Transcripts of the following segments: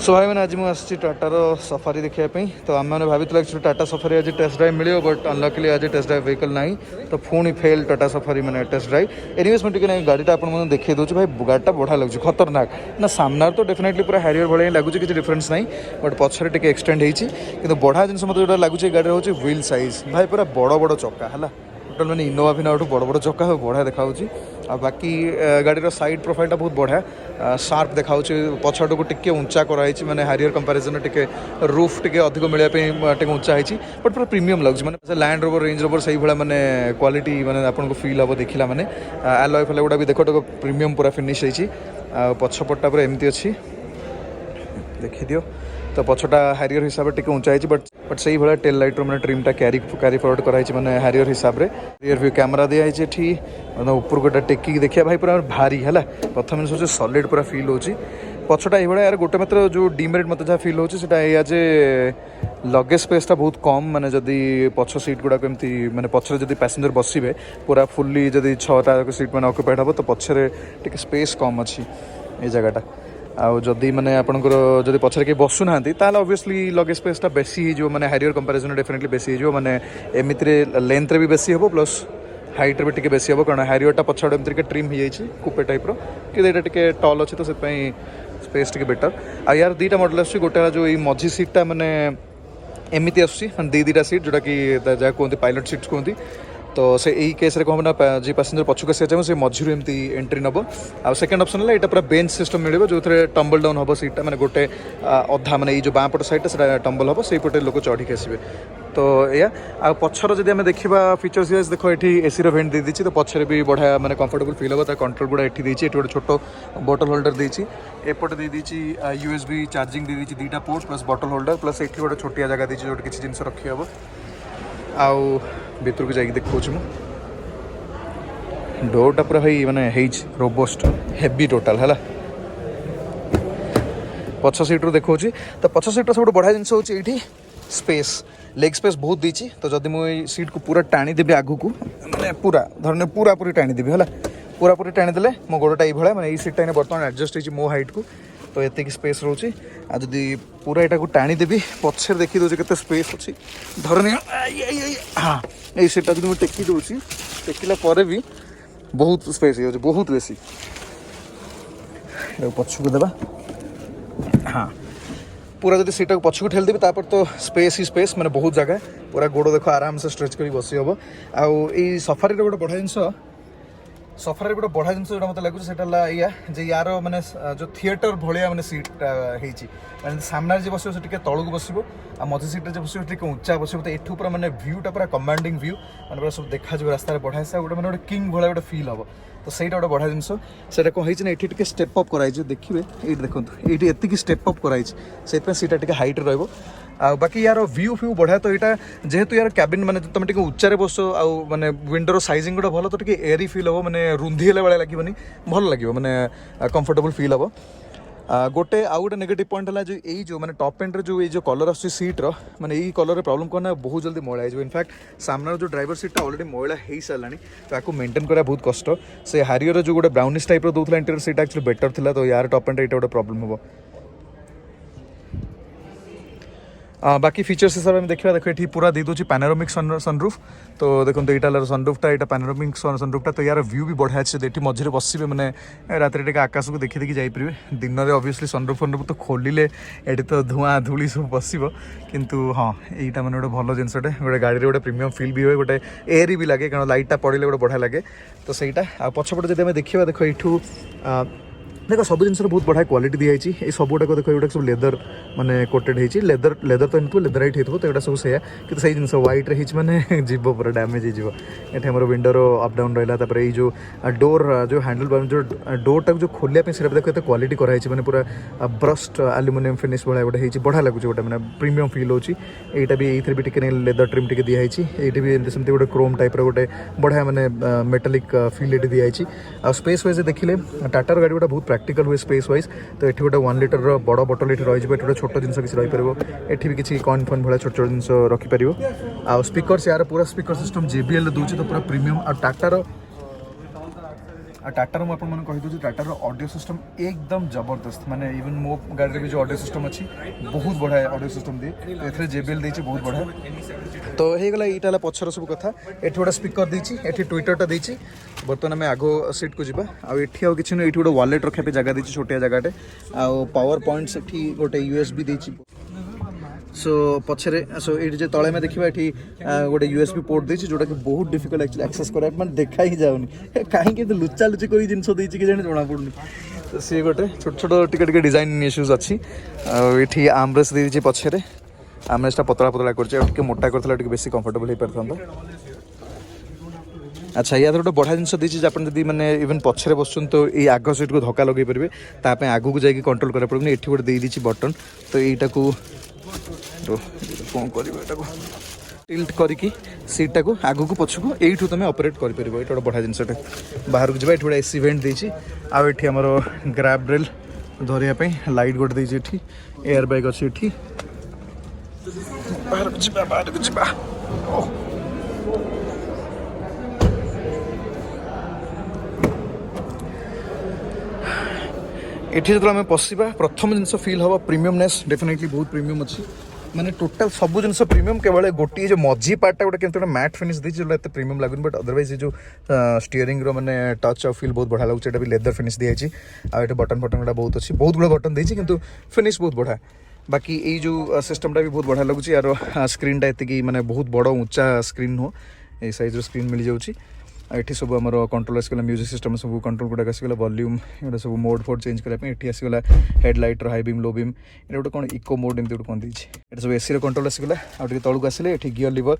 सो भाई मैंने आज मुझे टाटार सफारी देखापी तो आम मैंने भाई एक्चुअली टाटा सफारी आज टेस्ट ड्राइव मिले बट अनलकली आज टेस्ट ड्राइव व्हीकल ना तो पुणी फेल टाटा सफारी मैंने टेस्ट ड्राइव एनिवेज मुझे गाड़ीटा आपको देखिए दूसरी भाई गाड़ीटा बढ़िया लगे खतरनाक ना सामना तो डेफिनेटली पूरा हैरियर भाई लगुच किसी डिफरेंस ना बट पछरे टे एक्सटेंड होती कि बढ़िया जिन मतलब जो लगुच गाड़ी हूँ व्हील साइज भाई पूरा बड़ बड़ चक्का है टोटल मैंने इनोवा फिनोवा बड़ बड़ चक्का बढ़िया देखा आ बाकी गाड़ी साइड प्रोफाइलटा बहुत बढ़िया शार्प देखा पछट को टिके उंचा कराई माने हैरियर कंपैरिजन टिके रूफ टिके अधिक मिलने उंचा है बट पूरा प्रीमियम लगे मैंने लैंड रोवर रेंज रोवर से भाया मैंने क्वालिटी मैंने आपको फील हम देखला मैंने एलॉय फेलॉय गुड़ा भी देख प्रीमियम पूरा फिनिश होती पछपटा पूरा एमती अच्छी देखी दियो तो पछटा हैरियर हिसाब से ऊंचा है बट से भाया टेल लाइट मैंने ट्रिमटा कैरी फॉरवर्ड कराई मैंने हैरियर हिसाब से रियर व्यू कैमेरा दिखाई मतलब ऊपर गोटे टेकिक देखिए भाई पूरा भारी है प्रथम जिन सॉलिड पूरा फील हो पछटा ये यार गोटे मात्र जो डीमेरिट मत जहाँ फील होता है जे लगेज स्पेसटा बहुत कम माने जदि पछ सीट गुड़ाक एमती माने पछरे जदि पैसेंजर बसवे पूरा फुल्ली जदि 6टा सीट मैंने ऑक्युपाइड हम तो पछरे टिके स्पेस कम अच्छी ये जगहटा आउ जदि मैंने आपंकर जब पछरे के बसुना ताल ऑब्वियसली लगेज स्पेसटा बेसी हो मैंने हैरियर कंपैरिजन डेफिनेटली बेसी हो मैंने एमती लेंथ भी बेसी हो प्लस हाइट भी टे बेसी हम कारण हैरियरटा पछाड़ एमती ट्रिम हो जाए कूपे टाइप कि टे टल अच्छे तो से स्पेस टे बेटर आ यार दुईटा मॉडल आस गोटे जो ये मझी सीटा मैंने एमती आसूँ दीटा सीट जोटा कि जहाँ कहते पायलट सीट्स कहते तो से यही केस रे कहना जी पैसेंजर पछक आसा चाहिए से मझी एमती एंट्री नब आ सेकेंड ऑप्शन है यहाँ पूरा बेंच सिस्टम मिले जो थे टम्बल डाउन हम सीटा मैंने गोटे अधा मैंने जो बाँ पट साइड से टम्बल हम से पटे लोग चढ़ी आसवे तो या आ पछर जब आम देखा फीचर्स वाइज देख ये एसी भेंट दे दी तो पछरे भी बढ़िया मैंने कंफर्टेबल फील होगा कंट्रोल गुड़ा ये गोटे छोट बटल होल्डर देती एपटे दे दी USB चार्जिंग दे दी दुईटा पोर्ट प्लस बटल होल्डर प्लस ये गोटे छोटिया जगह दी जो किसी जिन रखी हम आउ भीतर को जाकि देखा डोरटा पूरा भाई मैंने रोबस्ट हेवी टोटाल है पछ सीट्रु देखा तो पछ सीट्र सब बढ़िया जिन होती स्पेस लेग स्पेस बहुत देती तो जब मुझे सीट को पूरा टाणी देवी आगू को मैंने पूरा धरने पूरा पूरी टाणी देवी है पूरा पूरी टाणी देले मो गोड़टा ये मैंने सीटा बर्तमान एडजस्ट हो मो हाइट को तो ये स्पेस रोचे आ जदि पूरा यहाँ को टाणी देवी पछे देखी दूसरी के स्पेस अच्छी धरने हाँ ये सीटा जो टेकी दूसरी टेकिला पर भी बहुत स्पेस हो बहुत बेसी पछक देवा हाँ पूरा जब सीटा को पछक ठेल देवी तापर तो स्पेस ही स्पेस मैंने बहुत जगह पूरा गोड़ देख आराम से स्ट्रेच कर बसी हम आउ सफारी गोटे बढ़िया जिन सफारी गोटे बढ़िया जिन जो मतलब लगुच या जे यार मैंने जो थिएटर भाया मैंने सीट मैंने सामने जी बस तलू बस आ मझी सीट बस उच्चा बस तो यू पूरा मैंने व्यूटा पूरा कमांडिंग व्यू मैंने पूरा सब देखा रास्तार बढ़िया से गोटे मैंने गोटे किंग भाया गोटे फील हम तो सहीटा गोटे बढ़िया जिनस से कौन है ये स्टेप अप कराई देखिए ये देखो ये एति स्टेप अप कराई से सीटा टे हाइट रही आ बाकी यार व्यू फ्यू बढ़िया तो यहाँ जेहेतु यार कैबिन मैंने तुम टे उच्चारे बस आउ माने विंडोर साइजिंग गुड़ा भल तो टे एरी फील हम मैंने रुंधी भाया लगे भल लगे मैंने कंफर्टेबल फील हम गोटे आउ गोटे नेगेटिव पॉइंट है जो यही जो मैंने टॉप एंड जो ये जो कलर आस सीट्र मैंने यही कलर प्रॉब्लम करना बहुत जल्दी मैला हो इनफैक्ट सामने जो ड्राइवर सीटा ऑलरेडी मैला हो सारा तो आपको मेंटेन करा बहुत कष्ट से हारियर जो गोटे ब्राउनिश टाइप दूसरा इंटीरियर सीट एक्चुअली बेटर था तो यार टॉप एंड ये गोटे प्रॉब्लम हम बाकी फीचर्स हिसाब से देखा देखो ये पूरा दे दूसरी पैनोरामिक सनरूफ तो देखो यहाँ सनरूफटा यहाँ पैनोरामिक सनरूफटा तो यार व्यू भी बढ़िया अच्छे ये मझे बसवे मैंने रात आकाश को देखी देखी जापरेंगे दिन में ऑब्वियसली सनरूफ फनरूफ तो खोलिले ये तो धूआं धूली सब बसो किंतु हाँ यहाँ मैंने गोटे भल जिनटे गोटे गाड़ी गोटे प्रीमियम फील भी हुए गोटे एयर भी लगे कारण लाइटा पड़े गोटे बढ़िया लगे तो सहीटा आ पछपटे जब देखा देखो यू देख सब जिन बहुत बढ़िया क्वालिटी दिखाई ये सब गुड़ाक देख ये सब लेदर माने कोटेड होती लेदर लेदर तो एमती लेदर हाइट हो तो यहाँ सब से कि सही जिन व्हाइट रही मैंने जीव पूरा डैमेज हो ये विंडोर अप डाउन रहा ये जो डोर जो हैंडल जो डोरटा जो खोलिया से देख ये क्वालिटी कराई मैंने पूरा ब्रस्ट एल्यूमिनियम फिनिश भाया गोटे बढ़िया लगुच गोटे मैंने प्रीमियम फील होची यहाँ भी ये भी टे लेदर ट्रिम टे दिखाई ये भी सेमती गोटे क्रोम टाइप गोटे बढ़िया मैंने मेटालिक फील ये दिखाई आ स्पेस वाइज देखिले टाटार गाड़ी गुड़ा बहुत प्रैक्टिकल हुए स्पेस वाइज तो ये गोटे 1 लीटर बड़ बटल ये रही गोटे छोट जिन किसी रहीपर ये भी किसी कॉइन फॉइन भाया छोट छोट जिन रखिपर आ स्पीकर्स यार पूरा स्पीकर सिस्टम JBL दूसरी तो पूरा प्रीमियम आ टाटार टाटार मुझे कहीदे टाटार ऑडियो सिस्टम एकदम जबरदस्त माने इवन मो गाड़ी भी जो ऑडियो सिस्टम अच्छी बहुत बढ़िया ऑडियो सिस्टम दिए तो JBL देती बहुत बढ़िया तो हो गला यहाँ पछर सब कथा ये गोटे स्पीकर देती ये ट्विटरटा देती बर्तमान आम आग सीट को जावा आउ किसी ना ये गोटे वालेट रखापी जगह देती छोटिया जगहटे आउ पावर पॉइंट्स ये गोटे USB देती सो पछरे सो ये जो तले में देखा ये गोटे USB पोर्ट देती जोटा कि बहुत डिफिकल्ट एक्चुअली एक्सेस करा मैंने देखा ही जाऊनी कहीं लुचा लुची कर जिन कि जाने जना पड़नी तो सी गोटे छोट छोट टिके डिजाइन इश्यूज अच्छी ये आर्मरेस्ट दे दीजिए पछरे आर्मरेस्टा पतला पतला कर मोटा कर बेसी कंफर्टेबल हो पार अच्छा या गोटे बढ़िया जिन देती आप मैंने इवन पछरे बस तो ये आग सीट को धक्का लगे पारे ताप आग को जाकि कंट्रोल करा पड़े ये गोटे दे दीजिए बटन तो यहाँ को कौन कर टिल्ट करके सीटा को आग को पछक यू तुम ऑपरेट कर पार ये बढ़िया जिनटे बाहर को जावा ये AC वेंट देती आठ आमर ग्रैब रेल धरियापी लाइट गोटे देती एयर बैग अच्छी ये बाहर को जा ये जो आम पशा प्रथम जिन फिल हम प्रीमियमनेस डेफिनेटली बहुत प्रीमियम अच्छी माने टोटाल सब जिन प्रीमियम केवल गोटे जो मझी पार्टा गोटे केमती मैट फिनिश दी जो प्रीमियम लगुन बट अदरवाइज जो स्टीयरिंग माने टच और फील बहुत बढ़िया लगे ये भी लेदर फिनिश दिखाई आटे बटन फटन गुड़ा बहुत अच्छी बहुत गुड़ा बटन देती किंतु फिनिश बहुत बढ़िया बाकी ये जो सिस्टमटा भी बहुत बढ़िया लगुच यार स्क्रीनटा एति माने बहुत बड़ ऊंचा स्क्रीन हो ये साइज स्क्रीन मिल जाऊँगी ये सब आम कंट्रोल आसगला म्यूजिक सिस्टम सब कंट्रोल गुड़ाक आसगला वॉल्यूम ये सब मोड फोड चेंज करने ये आसगला headlight high beam low beam ये गोटे कौन इको मोड एमती गोटे कौन देती ये सब AC कंट्रोल आसगला आगे तौक आसिले ये गियर लिवर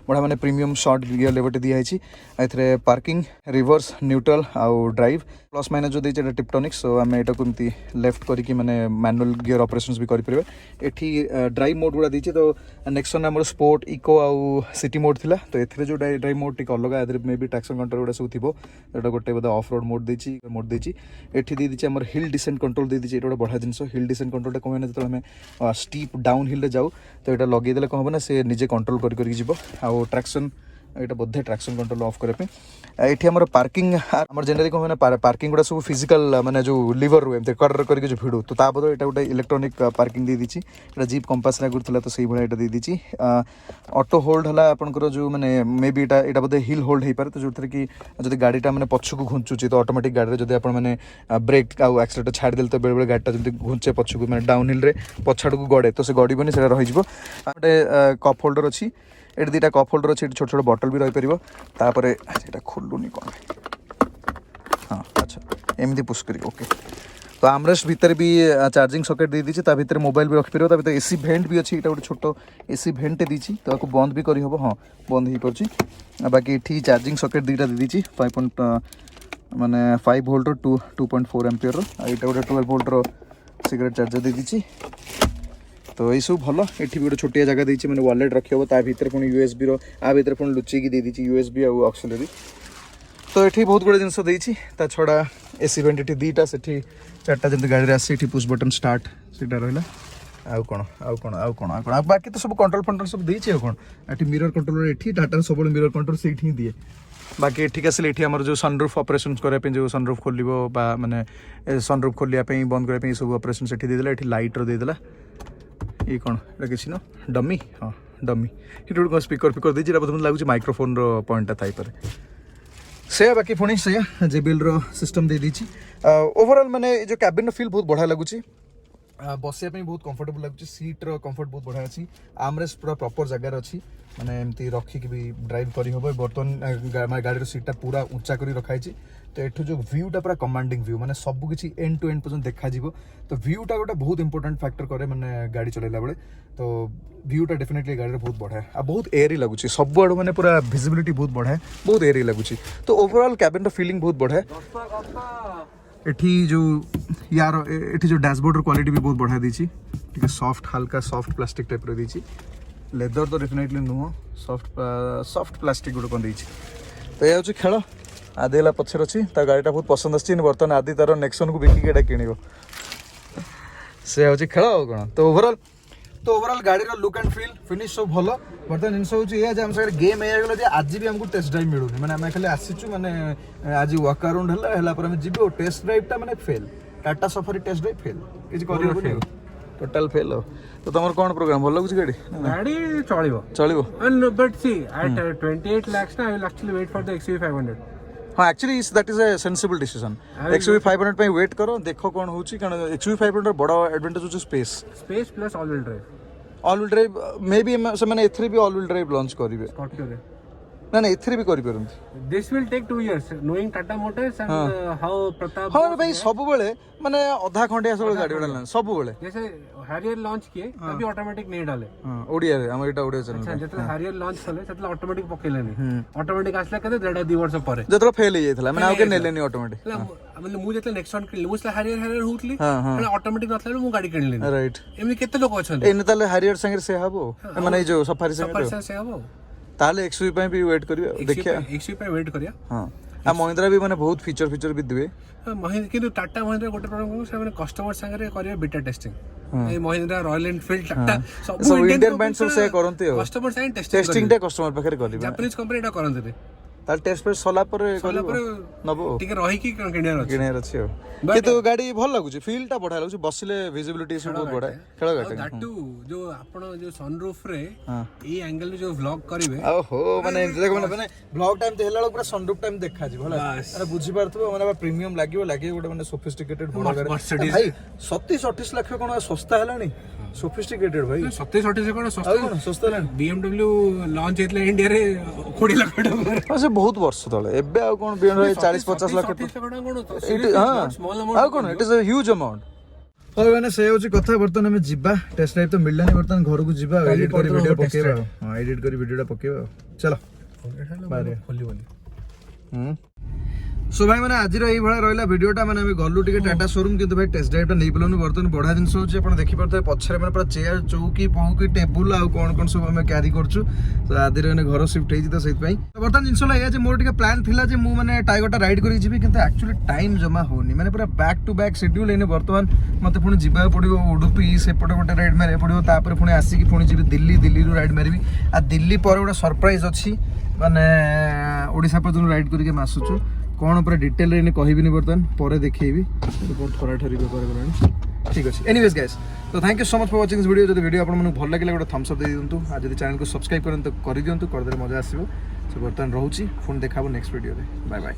बढ़िया मैंने प्रीमियम शॉर्ट गियर लिवर दिखाई ए पार्किंग रिवर्स न्यूट्रल आउ ड्राइव प्लस माइनस जो देती टिप्टोनिक्स सो आम यहाँ को एमती लेफ्ट करके मैंने मैनुअल गियर ऑपरेशंस भी करें ये ड्राइव मोड गुड़ा देती तो नेक्सन आम स्पोर्ट इको आउ सिटी मोड थिला तो ये जो ड्राइव मोड टी अलग मे भी ट्रैक्शन कंट्रोल गुड़ा सब थी गोटे बोधे ऑफ रोड मोड देती ये दे आम हिल डिसेंट कंट्रोल दे दीजिए गोटे बढ़िया जिन हिल डिसेंट कंट्रोल कौन जो आम स्टीप डाउन हिल जाऊ तो यहाँ लगेदे कौन हम ना से निजे कंट्रोल कर आउ ट्रैक्शन यहाँ बोधे ट्रैक्शन कंट्रोल ऑफ करने ये आम पार्किंग आम जनरली कौन ना पार्किंग गुड़ा सब फिजिकल माने जो लिवर रुए कर करके जो भिड़ू तो बदल यहाँ गोटे इलेक्ट्रोनिक पार्किंग दे दीची ये जीप कंपास लगुला तो से भाया दे दीची ऑटो होल्ड है आपंकर जो मैंने मे बी यहाँ बोधे हिल होल्ड हो पाए तो जो कि जब गाड़ीटा मैंने पछक घुंचुची तो ऑटोमेटिक गाड़ी जब आप ब्रेक आउ एक्सीलेटर छाड़देले तो बेले गाड़ीटा जब घुंचे पछक मैंने डाउन हिल पछाड़ को गड़े तो से गड़बनी से रही गोटे कप होल्डर अच्छी ये दुटा कप होल्डर अच्छे छोट छोट बटल भी रही पार ये खोलुनी कौन हाँ अच्छा एमती पुश कर ओके तो आमरेस्ट भितर भी चार्जिंग सॉकेट दे दीजिए ता भितर मोबाइल भी रखिपर ता भितर AC भेंट भी अच्छी गोटे छोट AC भेंट देती तो आपको बंद भी करहब हाँ बंद हो पार बाकी ये चार्जिंग सॉकेट दुटा दे दीजिए 5 माने 5 वोल्ट 2.4 एम्पियर यहाँ गोटे 12 वोल्ट सिगरेट चार्जर दे दीजिए तो ये सब भल ये भी गोटे छोटिया जगह देती मैंने वालेट रखी हम ता भर पुणी USB भितर पुणी लुचेकी दे दीजिए USB आउ ऑक्सिलरी तो ये बहुत गुड़ा जिन देती ता छड़ा AC वेंट ये दुटा से चार्टा जमी गाड़ी आसी पुश बटन स्टार्ट से रहा आउ कौन आउ कौन आउ कौन आउ कौन बाकी तो सब कंट्रोल फंट्रोल सब देती कौन ये मिरर कंट्रोल ये टाटा सब मिरर कंट्रोल से ही दिए बाकी ये आसिले ये आम जो सनरूफ ऑपरेशन करने जो सनरूफ खोल मैंने सनरूफ खोलिया बंद करने सब ऑपरेशन से देदेला ये लाइट देदेला ये कौन ये किसी न डमी हाँ डमी ये गोटे स्पीकर फिकर देती मतलब लगुच माइक्रोफोन पॉइंटा थाईपे से बाकी पुणी से JBL सिस्टम दे दीची ओवरऑल मैंने जो कैबिन फील बहुत बढ़िया लगुच बसवाई बहुत कंफर्टेबल लगुच सीट कंफर्ट बहुत बढ़िया अच्छी आर्मरेस्ट पूरा प्रॉपर जगार अच्छी मैंने एमती रखिक भी ड्राइव कर बर्तमान गाड़ी सीटा पूरा ऊंचा कर रखाई तो ये जो व्यूटा पूरा कमांडिंग व्यू मैंने सब किसी एंड टू एंड पर्यटन देखा तो व्यूटा गोटे बहुत इंपोर्टेंट फैक्टर करे मैंने गाड़ी चलाइला बेले तो व्यूटा डेफिनेटली गाड़ी बहुत बढ़िया आ बहुत एयरी लगुच सब आड़ मैंने पूरा विजिबिलिटी बहुत बढ़िया बहुत एयरी लगुच तो ओवरऑल कैबिन फीलिंग बहुत बढ़िया ये जो यार ये जो डैशबोर्ड क्वालिटी भी बहुत बढ़िया देती ठीक है सॉफ्ट हल्का सॉफ्ट प्लास्टिक टाइप देती लेदर तो डेफिनेटली नुह सॉफ्ट प्लास्टिक गोटे कौन देती तो यह हूँ खेल आदि है पचर अच्छी गाड़ीटा बहुत पसंद आसी बर्तमान आदि तार नेक्सन को बिकिक किण से हूँ खेल कौन तो ओवरऑल तो ओवरऑल गाड़ी रो लुक एंड फील फिनिश सब भलो बर्तन जिनस होची ये जे हम सगरे गेम ए गेलो जे आज भी हमको टेस्ट ड्राइव मिलुनी माने हम खाली आसीचु माने आज वॉक अराउंड हला पर हम जिबो टेस्ट ड्राइव टा माने fail Tata Safari test drive fail किछ करियो बोली टोटल फेल हो तो तमर कोन प्रोग्राम भल लागुची गाड़ी चलिबो बट सी एट 28 lakhs ना I will actually wait for the XUV 500 हाँ actually that is a sensible decision XUV 500 पे वेट करो देखो कौन होची कारण XUV 500 बड़ा एडवांटेज होची space plus all wheel drive maybe से माने एथरे भी ऑल व्हील ड्राइव लॉन्च करिवे स्कॉर्पियो रे ना एथरे भी करि परंती this will take 2 years knowing Tata Motors and how Pratap हां भाई सब बेले माने आधा खंडिया सब गाड़ी उड़ाला सब बेले जैसे हैरियर लॉन्च किए तभी ऑटोमेटिक नहीं डाले हां ओडिया रे हमर एटा ओडिया चैनल अच्छा जतले हैरियर लॉन्च कले ततले ऑटोमेटिक पकेलेनी ऑटोमेटिक आसला कते 2 वर्ष परे जतले फेल हे जायथला माने आके नेलेनी ऑटोमेटिक मतलब मु जतले नेक्स्ट वन किनले मुसला हैरियर होतली माने ऑटोमेटिक नथला मु गाड़ी किनलेनी राइट एमनी केते लोक अछन एने ताले हैरियर संगे से हबो माने जो सफारी से हबो ताले XUV पे भी वेट करियो देखिया XUV पे वेट करिया हां आ महिंद्रा भी माने बहुत फीचर भी दिबे महिंद्रा किंतु टाटा महिंद्रा गोटे प्रॉब्लम से माने कस्टमर संगे करिया beta tasting a Mahindra royal Enfield Tata सब इंडियन ब्रांड से करंती हो कस्टमर संगे टेस्टिंग टे कस्टमर पाखरे करिबे जापानीज कंपनी एटा करंती रे ताल टेस्ट पे सला पर नबो ठीक रही कि किणियार अछि हो किंतु गाड़ी भल लागुची फील टा बढ़ा लागुची बसिले विजिबिलिटी सब बहुत बड़ा खेळ गाड़ी दैट टू जो आपण जो सनरूफ रे ए एंगल जो व्लॉग करिवे ओहो माने देखो माने व्लॉग टाइम ते हेला पूरा सनरूफ टाइम देखा जी भला अरे बुझी पारथबो माने प्रीमियम लागियो गोटे माने सोफिस्टिकेटेड बड़ा गाड़ी भाई 27-28 लाख कोन सस्ता हेलानी सोफिस्टिकेटेड भाई 27-28 कोन सस्ता हेलानी BMW लॉन्च हेतले इंडिया रे 20 लाख डॉलर से बहुत वर्ष तले एबे आ कोन BMW 40-50 लाख हां कोन it is a huge amount और मैंने से होची कथा बर्तन हमें जिबा टेस्ट ड्राइव तो मिललानी बर्तन घर को जिबा एडिट करी वीडियो पकेबा हां एडिट करी वीडियोटा पकेबा चलो बाय खोली बोली सो भाई मैंने आज यही भाई रहा वीडियोटा मैंने गलु टे टाटा शोरूम किंतु भाई टेस्ट ड्राइव नहीं पेलुन बर्तन बढ़िया जिन होची आपण देखि परते पछरे मैंने पूरा चेयर चौकी पहुकी टेबुल आ कोन सब हमें कैरी करछु तो आदि रे घर शिफ्ट हेजी तो सेत पई बर्तन जिनसला या जे मोर टिके प्लान थिला जे मु माने टाइगरटा राइड करी जिबी किंतु एक्चुअली टाइम जमा होनी माने पूरा बैक टू बैक शेड्यूल एने वर्तमान मते पुणी जिबा पड़िबो उडुपी सेपटे गोटे राइड मारे पड़िबो तापर पुणी आसी कि पुणी जिबी दिल्ली रू राइड मारबी आ दिल्ली पर गोटे सरप्राइज अछि माने ओडिसा पर जो राइड करिके मासुछु कौन पूरा डिटेल रे कहबी बर्तमान पर देखी बहुत खरा ठरी बेपार गलानी ठीक अच्छे एनीवेज गाइस तो thank you so much for watching this video जो वीडियो आपको भल लगे गोटे थम्स अप दे दिंतु आज यदि चैनल को सब्सक्राइब करते तो कर दिंतु करदे मजा आसो सो बर्तमान रोची फोन देखा नेक्स्ट वीडियो रे बाय बाय।